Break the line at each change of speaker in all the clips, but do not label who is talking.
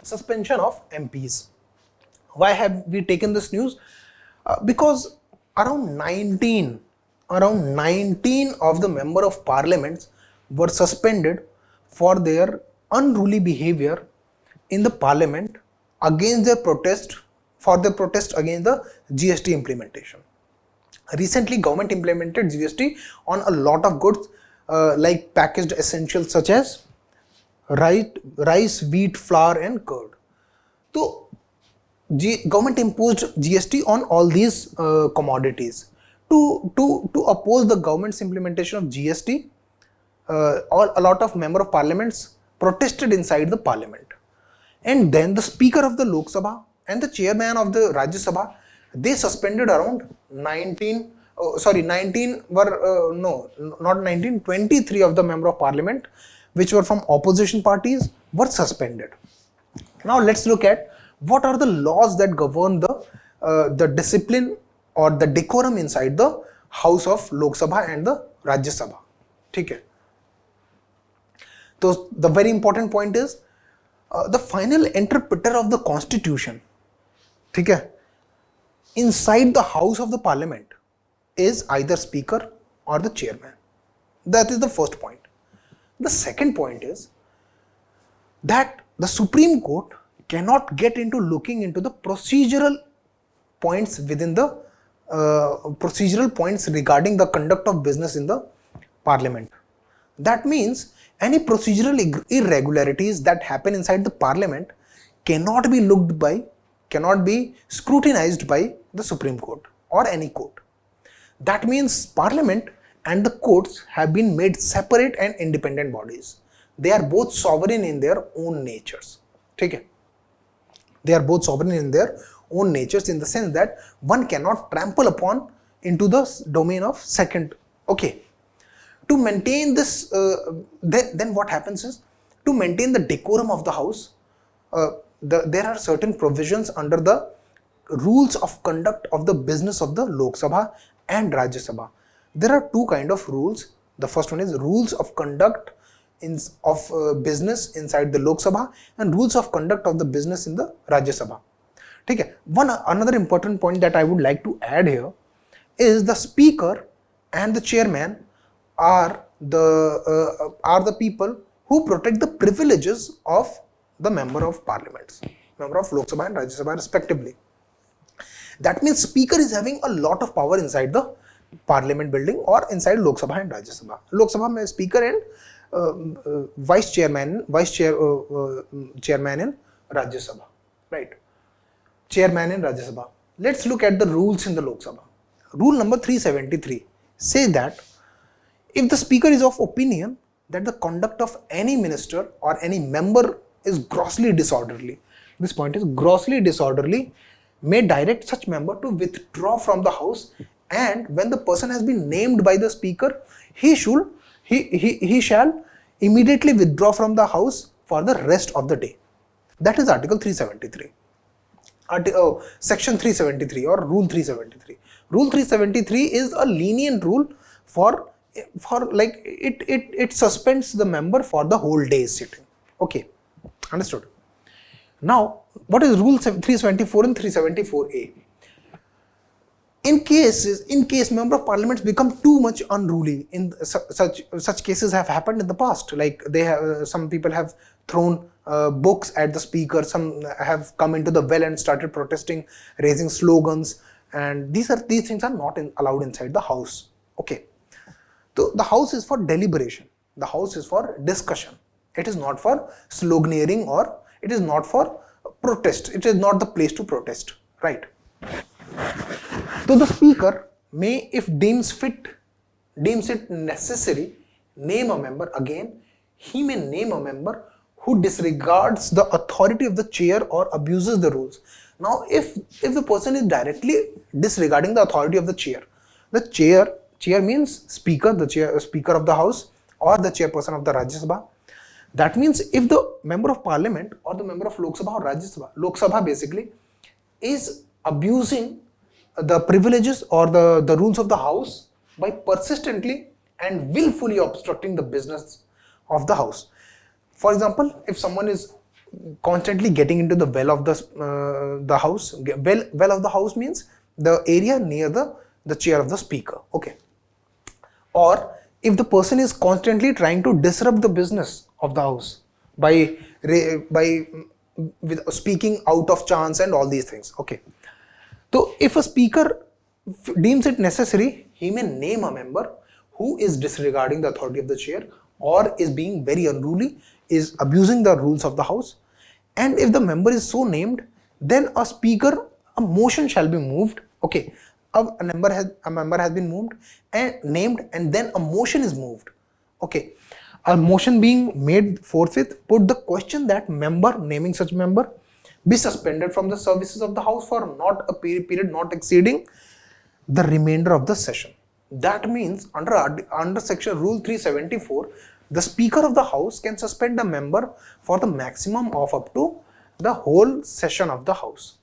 suspension of MPs. Why have we taken this news? Because around 19 of the member of parliaments were suspended for their unruly behavior in the parliament against their protest against the GST implementation. Recently, government implemented GST on a lot of goods like packaged essentials such as rice, wheat, flour and curd. So, government imposed GST on all these commodities. To oppose the government's implementation of GST, a lot of member of parliaments protested inside the parliament. And then the speaker of the Lok Sabha and the chairman of the Rajya Sabha, they suspended around 23 of the member of parliament which were from opposition parties were suspended. Now let's look at what are the laws that govern the discipline or the decorum inside the house of Lok Sabha and the Rajya Sabha. Okay. So the very important point is the final interpreter of the constitution, okay, inside the house of the parliament is either speaker or the chairman. That is the first point. The second point is that the Supreme Court cannot get into looking into the procedural points within the procedural points regarding the conduct of business in the parliament. That means any procedural irregularities that happen inside the parliament cannot be scrutinized by the Supreme Court or any court. That means parliament and the courts have been made separate and independent bodies. They are both sovereign in their own natures. Okay? They are both sovereign in their own natures in the sense that one cannot trample upon into the domain of second. Okay. To maintain this, then what happens is, to maintain the decorum of the house, there are certain provisions under the rules of conduct of the business of the Lok Sabha and Rajya Sabha. There are two kind of rules. The first one is rules of conduct of business inside the Lok Sabha and rules of conduct of the business in the Rajya Sabha. Okay. Another important point that I would like to add here is the speaker and the chairman are the people who protect the privileges of the member of parliaments, member of Lok Sabha and Rajya Sabha respectively. That means speaker is having a lot of power inside the parliament building or inside Lok Sabha and Rajya Sabha. Lok Sabha mein speaker and vice chairman in Rajya Sabha, right? Chairman in Rajya Sabha. Let's look at the rules in the Lok Sabha. Rule number 373 say that if the speaker is of opinion that the conduct of any minister or any member is grossly disorderly, this point is grossly disorderly, may direct such member to withdraw from the house, and when the person has been named by the speaker, he shall immediately withdraw from the house for the rest of the day. That is Article 373. Section 373 or Rule 373. Rule 373 is a lenient rule for like it suspends the member for the whole day's sitting. Okay, understood. Now, what is Rule 374 and 374A? In case member of parliaments become too much unruly, in such cases have happened in the past. Like some people have thrown books at the speaker, some have come into the well and started protesting, raising slogans, and these things are not allowed inside the house. Okay, so the house is for deliberation. The house is for discussion. It is not for sloganeering or it is not for protest. It is not the place to protest, right? So the speaker may, if deems it necessary, name a member. Again, he may name a member who disregards the authority of the chair or abuses the rules. Now, if the person is directly disregarding the authority of the chair means speaker, speaker of the house or the chairperson of the Rajya Sabha. That means if the member of parliament or the member of Lok Sabha or Rajya Sabha, Lok Sabha basically, is abusing the privileges or the rules of the house by persistently and willfully obstructing the business of the house. For example, if someone is constantly getting into the well of the house. Well of the house means the area near the chair of the speaker. Okay. Or if the person is constantly trying to disrupt the business of the house by with speaking out of chance and all these things. Okay. So if a speaker deems it necessary, he may name a member who is disregarding the authority of the chair or is being very unruly, is abusing the rules of the house. And if the member is so named, then a motion shall be moved. Okay, a member has been moved and named, and then a motion is moved. Okay, a motion being made forthwith put the question that member naming such member be suspended from the services of the house for not a period not exceeding the remainder of the session. That means under section rule 374, the speaker of the house can suspend a member for the maximum of up to the whole session of the house.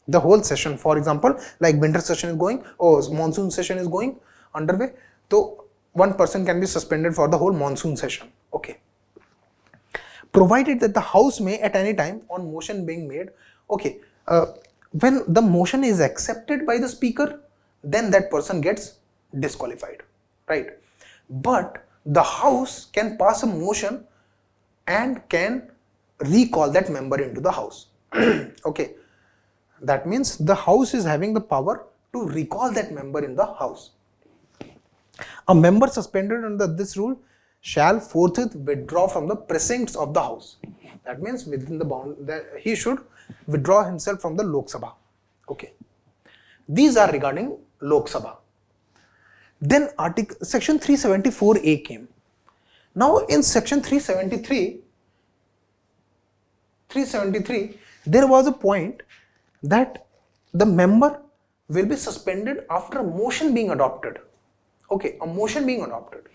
The whole session, for example, like winter session is going, or monsoon session is going underway, so one person can be suspended for the whole monsoon session. Okay. Provided that the house may at any time on motion being made, okay, when the motion is accepted by the speaker, then that person gets disqualified, right? But the house can pass a motion and can recall that member into the house. Okay, that means the house is having the power to recall that member in the house. A member suspended under this rule shall forthwith withdraw from the precincts of the house. That means within the bound that he should withdraw himself from the Lok Sabha. Okay, these are regarding Lok Sabha. Then section 374A came. Now in section 373, there was a point that the member will be suspended after a motion being adopted. Okay, a motion being adopted.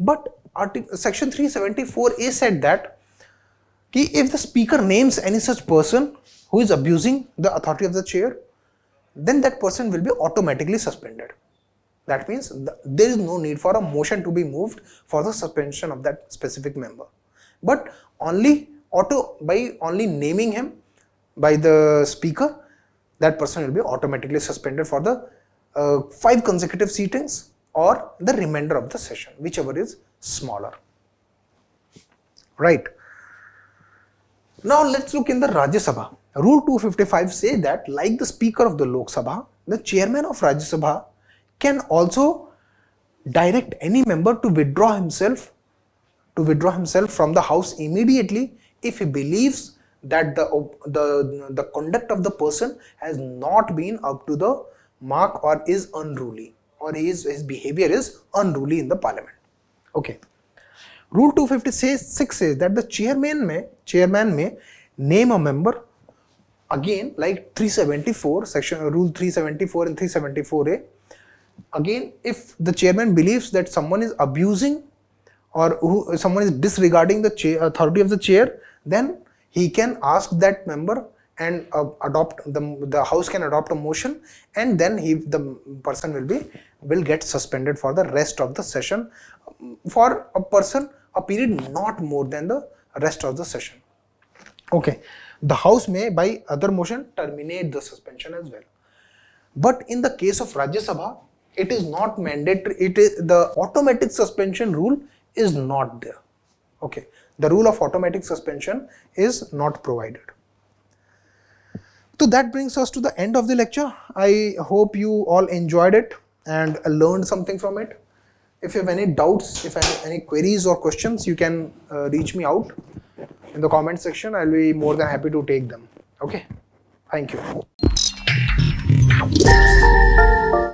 But section 374A said that if the speaker names any such person who is abusing the authority of the chair, then that person will be automatically suspended. That means there is no need for a motion to be moved for the suspension of that specific member. But by only naming him by the speaker, that person will be automatically suspended for the 5 consecutive sittings or the remainder of the session, whichever is smaller. Right. Now let's look in the Rajya Sabha. Rule 255 says that like the speaker of the Lok Sabha, the chairman of Rajya Sabha can also direct any member to withdraw himself from the house immediately if he believes that the conduct of the person has not been up to the mark or is unruly, or his behavior is unruly in the parliament. Okay. Rule 256 says that the chairman may name a member, again like 374, section rule 374 and 374A. Again, if the chairman believes that someone is abusing or someone is disregarding the authority of the chair, then he can ask that member and the house can adopt a motion, and then the person will get suspended for the rest of the session for a period not more than the rest of the session. Okay, the house may by other motion terminate the suspension as well. But in the case of Rajya Sabha, it is not mandatory. It is the automatic suspension rule is not there. Okay, the rule of automatic suspension is not provided. So that brings us to the end of the lecture. I hope you all enjoyed it and learned something from it. If you have any doubts, if any queries or questions, you can reach me out in the comment section. I'll be more than happy to take them. Okay, thank you.